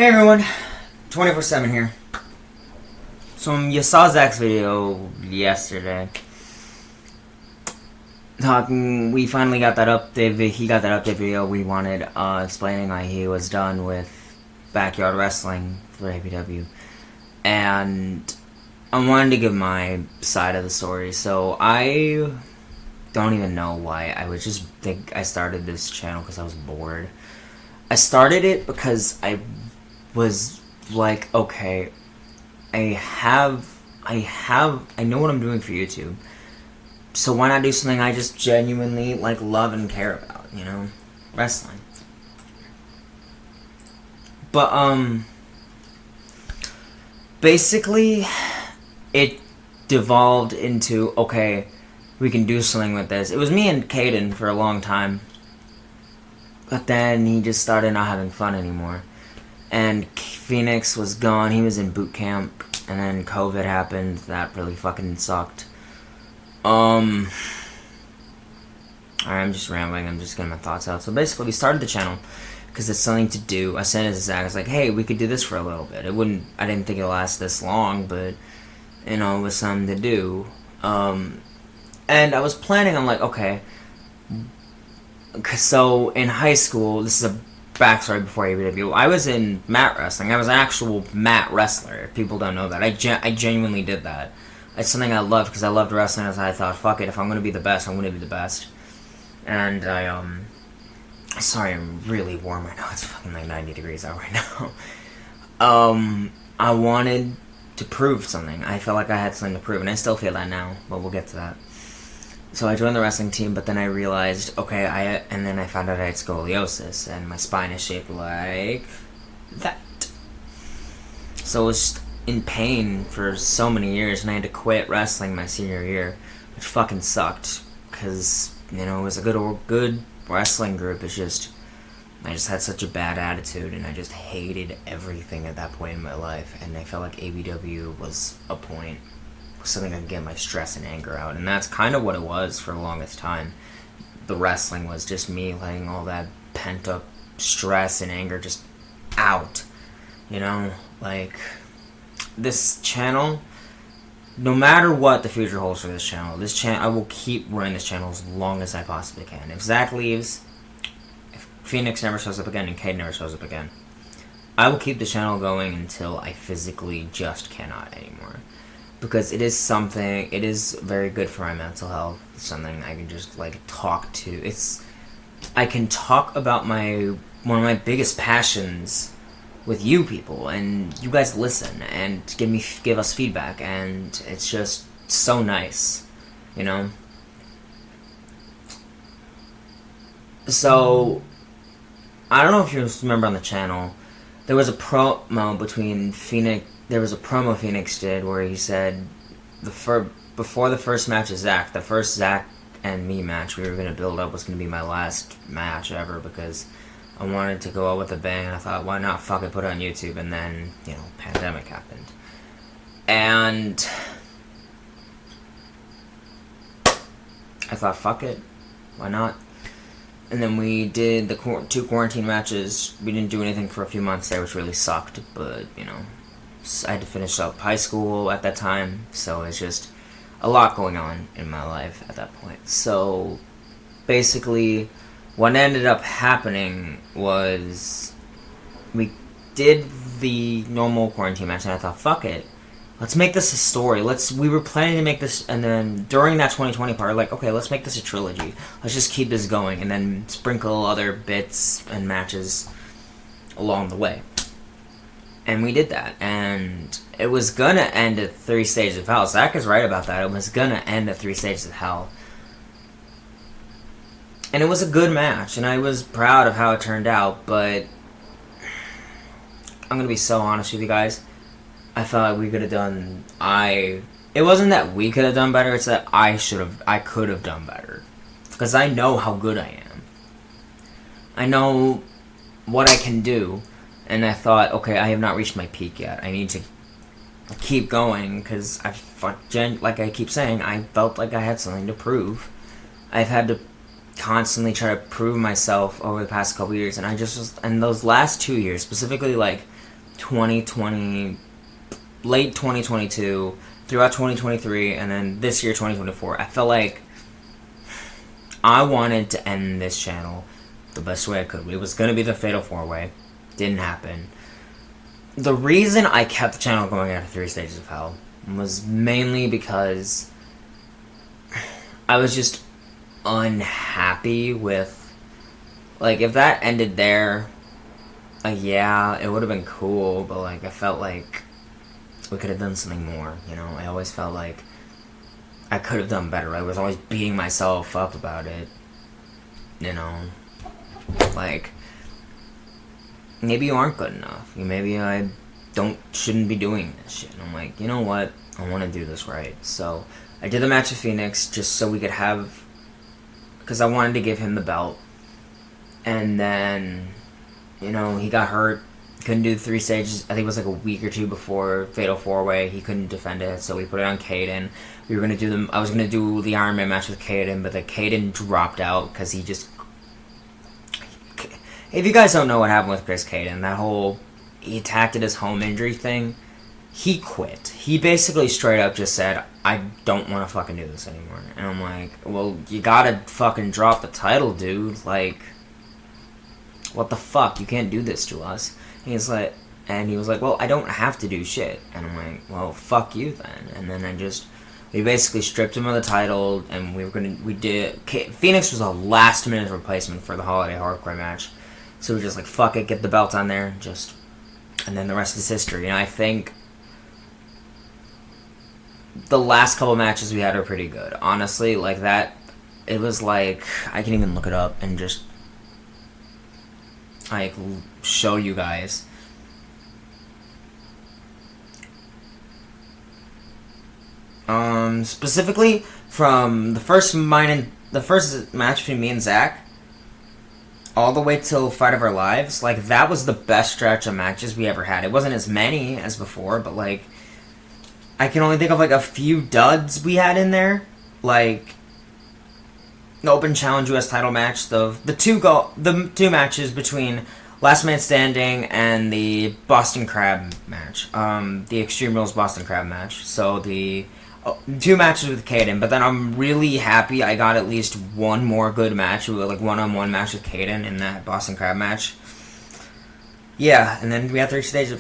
Hey everyone, 24/7 here. So you saw Zach's video yesterday. We finally got that update. He got that update video we wanted, explaining why he was done with backyard wrestling for ABW, and I wanted to give my side of the story. So I don't even know why. I would just think I started this channel because I was bored. I started it because I was like, okay, I know what I'm doing for YouTube, so why not do something I just genuinely love and care about, wrestling. But basically it devolved into, okay, we can do something with this. It was me and Caden for a long time, but then he just started not having fun anymore. And Phoenix was gone. He was in boot camp. And then COVID happened. That really fucking sucked. Alright, I'm just rambling. I'm just getting my thoughts out. So basically, we started the channel because it's something to do. I sent it to Zach. I was like, hey, we could do this for a little bit. I didn't think it'd last this long, but, it was something to do. And I was planning on, okay. So, in high school, this is a backstory before ABW. I was in mat wrestling. I was an actual mat wrestler. If people don't know that, I genuinely did that. It's something I loved because I loved wrestling. As I thought, fuck it, if I'm gonna be the best, I'm gonna be the best. And sorry, I'm really warm right now. It's fucking 90 degrees out right now. I wanted to prove something. I felt like I had something to prove, and I still feel that now. But we'll get to that. So I joined the wrestling team, but then I realized, okay, and then I found out I had scoliosis, and my spine is shaped like that. So I was in pain for so many years, and I had to quit wrestling my senior year, which fucking sucked, because, it was a good wrestling group. It's just, I just had such a bad attitude, and I just hated everything at that point in my life, and I felt like ABW was a point. Something I could get my stress and anger out, and that's kind of what it was for the longest time. The wrestling was just me letting all that pent up stress and anger just out, this channel, no matter what the future holds for this channel, I will keep running this channel as long as I possibly can. If Zach leaves, if Phoenix never shows up again, and Cade never shows up again, I will keep the channel going until I physically just cannot anymore. Because it is very good for my mental health. It's something I can just, talk to. I can talk about one of my biggest passions with you people, and you guys listen, and give us feedback, and it's just so nice, So, I don't know if you remember on the channel, there was a promo between Phoenix. There was a promo Phoenix did where he said, before the first match of Zach, the first Zach and me match we were going to build up was going to be my last match ever, because I wanted to go out with a bang, and I thought, why not fuck it, put it on YouTube, and then, pandemic happened. And I thought, fuck it, why not? And then we did the 2 quarantine matches. We didn't do anything for a few months there, which really sucked, but, I had to finish up high school at that time, so it's just a lot going on in my life at that point. So, basically, what ended up happening was we did the normal quarantine match, and I thought, fuck it, let's make this a story. We were planning to make this, and then during that 2020 part, okay, let's make this a trilogy. Let's just keep this going, and then sprinkle other bits and matches along the way. And we did that, and it was gonna end at 3 Stages of Hell. Zach is right about that. It was gonna end at 3 Stages of Hell. And it was a good match, and I was proud of how it turned out, but I'm gonna be so honest with you guys. I felt like we could have done... It wasn't that we could have done better, it's that I could have done better. Because I know how good I am. I know what I can do. And I thought, okay, I have not reached my peak yet. I need to keep going, because like I keep saying, I felt like I had something to prove. I've had to constantly try to prove myself over the past couple years, and and those last 2 years, specifically 2020, late 2022, throughout 2023, and then this year, 2024, I felt like I wanted to end this channel the best way I could. It was going to be the Fatal 4-Way. Didn't happen. The reason I kept the channel going after 3 Stages of Hell was mainly because I was just unhappy with, like, if that ended there, yeah, it would have been cool, but, like, I felt like we could have done something more, you know? I always felt like I could have done better. I was always beating myself up about it, you know? Like, maybe you aren't good enough. Maybe I shouldn't be doing this shit. And I'm like, you know what? I want to do this right. So I did the match with Phoenix just so we could have, because I wanted to give him the belt. And then, you know, he got hurt. Couldn't do the 3 stages. I think it was like a week or two before Fatal 4-Way. He couldn't defend it, so we put it on Caden. We were gonna do I was gonna do the Iron Man match with Caden, but the Caden dropped out because he just. If you guys don't know what happened with Chris Caden, he attacked at his home injury thing. He quit. He basically straight up just said, I don't want to fucking do this anymore. And I'm like, well, you gotta fucking drop the title, dude. Like, what the fuck? You can't do this to us. And he was like, well, I don't have to do shit. And I'm like, well, fuck you then. And then we basically stripped him of the title, and Phoenix was a last minute replacement for the Holiday Hardcore match. So we're just like, fuck it, get the belt on there, and then the rest is history. And I think the last couple matches we had are pretty good. Honestly, like that, it was like, I can even look it up and just, like, show you guys. Specifically from the first match between me and Zach, all the way till Fight of Our Lives, like, that was the best stretch of matches we ever had. It wasn't as many as before, but, like, I can only think of, like, a few duds we had in there. Like, the Open Challenge US title match, the two matches between Last Man Standing and the Boston Crab match. The Extreme Rules Boston Crab match. So, the 2 matches with Caden, but then I'm really happy I got at least one more good match, like one-on-one match with Caden in that Boston Crab match. Yeah, and then we had 3 stages,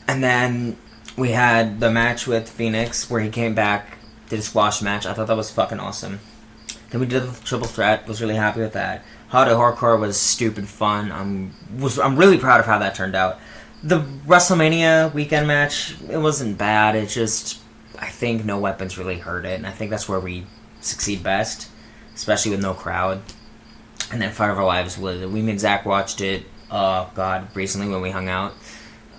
and then we had the match with Phoenix where he came back, did a squash match. I thought that was fucking awesome. Then we did the triple threat. Was really happy with that. Holiday Hardcore was stupid fun. I'm really proud of how that turned out. The WrestleMania weekend match, it wasn't bad. It just, I think No Weapons really hurt it, and I think that's where we succeed best, especially with no crowd. And then Fight of Our Lives, me and Zach watched it, recently when we hung out.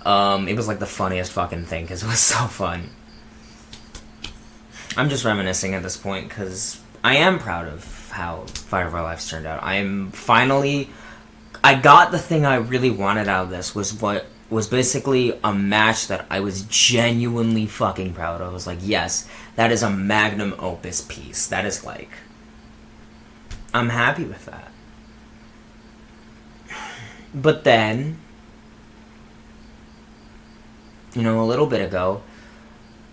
It was like the funniest fucking thing, because it was so fun. I'm just reminiscing at this point, because I am proud of how Fight of Our Lives turned out. I got the thing I really wanted out of this, was basically a match that I was genuinely fucking proud of. I was like, yes, that is a magnum opus piece. That is like, I'm happy with that. But then, you know, a little bit ago,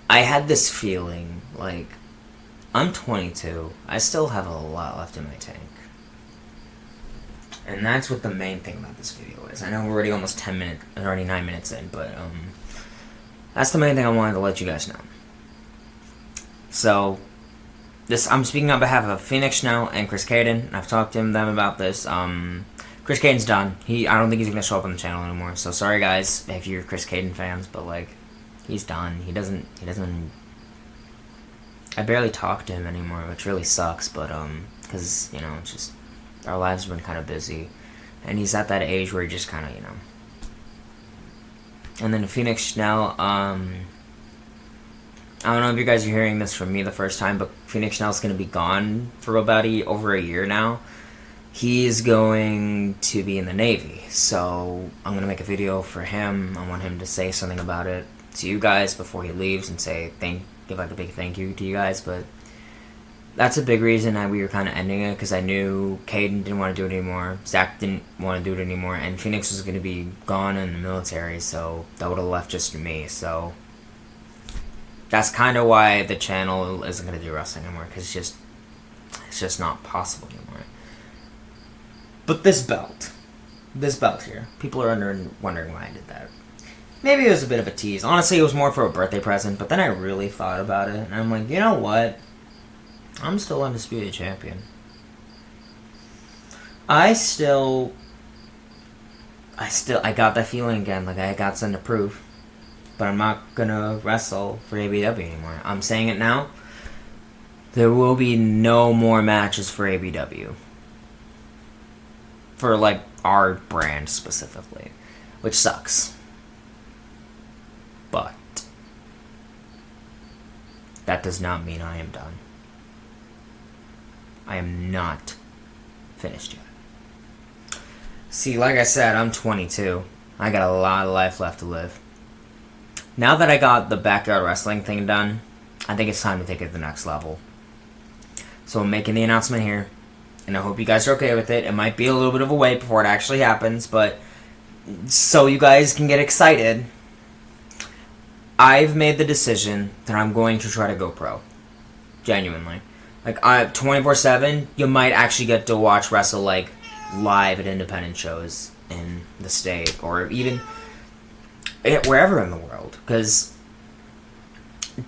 I had this feeling, like, I'm 22, I still have a lot left in my tank. And that's what the main thing about this video is. I know we're already almost 9 minutes in, but that's the main thing I wanted to let you guys know. So, I'm speaking on behalf of Phoenix Schnell and Chris Caden. I've talked to them about this. Chris Caden's done. I don't think he's gonna show up on the channel anymore. So sorry guys if you're Chris Caden fans, but like, he's done. He doesn't. I barely talk to him anymore, which really sucks. But because you know, it's just, our lives have been kind of busy, and he's at that age where he just kind of, you know. And then Phoenix Schnell, I don't know if you guys are hearing this from me the first time, but Phoenix Schnell's going to be gone for about over a year now. He's going to be in the Navy, so I'm going to make a video for him. I want him to say something about it to you guys before he leaves and give like a big thank you to you guys, but that's a big reason that we were kind of ending it, because I knew Caden didn't want to do it anymore, Zach didn't want to do it anymore, and Phoenix was going to be gone in the military, so that would have left just me. So that's kind of why the channel isn't going to do wrestling anymore, because it's just not possible anymore. But this belt here, people are wondering why I did that. Maybe it was a bit of a tease. Honestly, it was more for a birthday present, but then I really thought about it, and I'm like, you know what? I'm still undisputed champion. I got that feeling again, like I got something to prove. But I'm not gonna wrestle for ABW anymore. I'm saying it now. There will be no more matches for ABW. For, like, our brand specifically. Which sucks. But that does not mean I am done. I am not finished yet. See, like I said, I'm 22. I got a lot of life left to live. Now that I got the backyard wrestling thing done, I think it's time to take it to the next level. So I'm making the announcement here, and I hope you guys are okay with it. It might be a little bit of a wait before it actually happens, but so you guys can get excited, I've made the decision that I'm going to try to go pro. Genuinely. Like, 24/7, you might actually get to watch wrestle, like, live at independent shows in the state, or even wherever in the world. Because,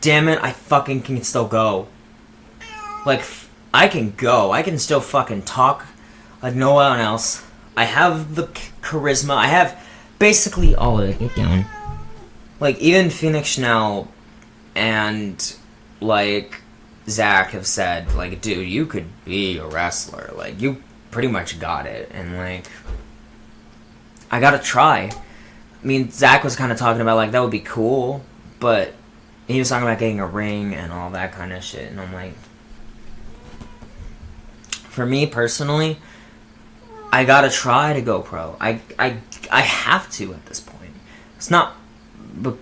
damn it, I fucking can still go. Like, I can go. I can still fucking talk like no one else. I have the charisma. I have basically all of it. Get down. Like, even Phoenix Schnell and, like, Zach have said, like, dude, you could be a wrestler. Like, you pretty much got it. And, like, I gotta try. I mean, Zach was kind of talking about, like, that would be cool. But he was talking about getting a ring and all that kind of shit. And I'm like, for me personally, I gotta try to go pro. I have to at this point. It's not... But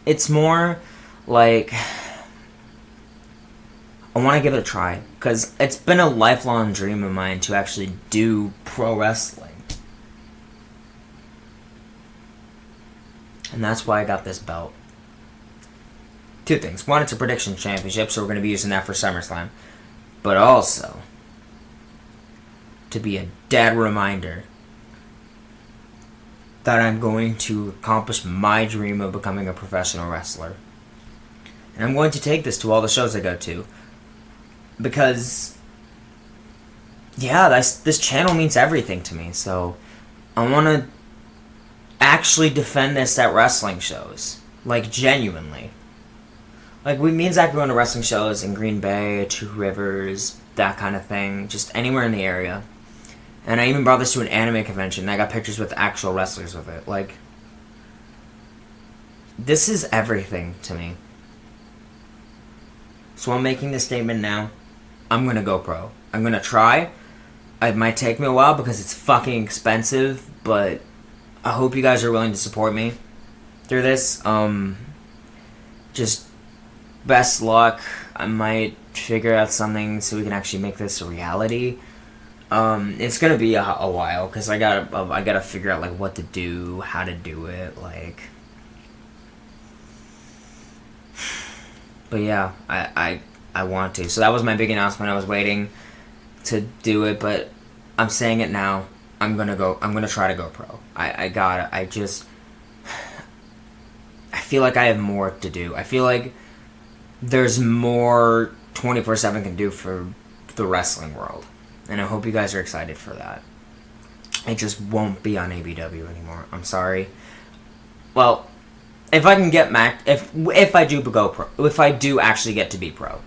it's more like I want to give it a try, because it's been a lifelong dream of mine to actually do pro wrestling, and that's why I got this belt. Two things: one, it's a prediction championship, so we're going to be using that for SummerSlam, but also to be a dead reminder that I'm going to accomplish my dream of becoming a professional wrestler. And I'm going to take this to all the shows I go to. Because, yeah, this channel means everything to me. So, I want to actually defend this at wrestling shows. Like, genuinely. Like, me and Zach are going to wrestling shows in Green Bay, Two Rivers, that kind of thing. Just anywhere in the area. And I even brought this to an anime convention. And I got pictures with actual wrestlers with it. Like, this is everything to me. So I'm making this statement now. I'm going to go pro. I'm going to try. It might take me a while because it's fucking expensive. But I hope you guys are willing to support me through this. Just best luck. I might figure out something so we can actually make this a reality. It's gonna be a while, because I gotta figure out, like, what to do, how to do it, like. But yeah, I want to. So that was my big announcement. I was waiting to do it, but I'm saying it now. I'm gonna try to go pro. I feel like I have more to do. I feel like there's more 24/7 can do for the wrestling world. And I hope you guys are excited for that. It just won't be on ABW anymore. I'm sorry. Well, if I can get if I do go pro, if I do actually get to be pro,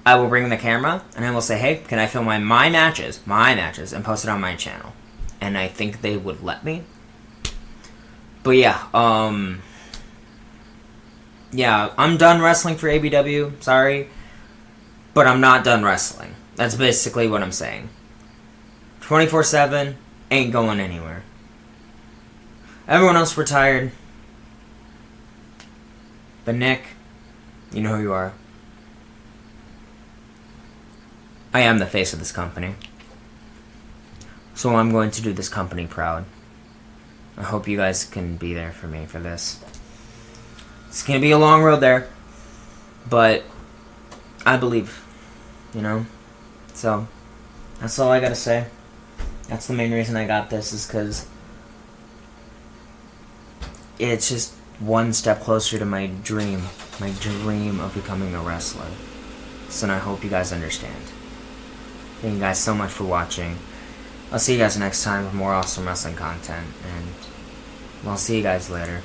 I will bring the camera and I will say, "Hey, can I film my matches, and post it on my channel?" And I think they would let me. But yeah, I'm done wrestling for ABW. Sorry, but I'm not done wrestling. That's basically what I'm saying. 24/7 ain't going anywhere. Everyone else retired. But Nick, you know who you are. I am the face of this company. So I'm going to do this company proud. I hope you guys can be there for me for this. It's going to be a long road there. But I believe, you know? So, that's all I gotta say. That's the main reason I got this, is because it's just one step closer to my dream of becoming a wrestler. So I hope you guys understand. Thank you guys so much for watching. I'll see you guys next time with more awesome wrestling content, and I'll see you guys later.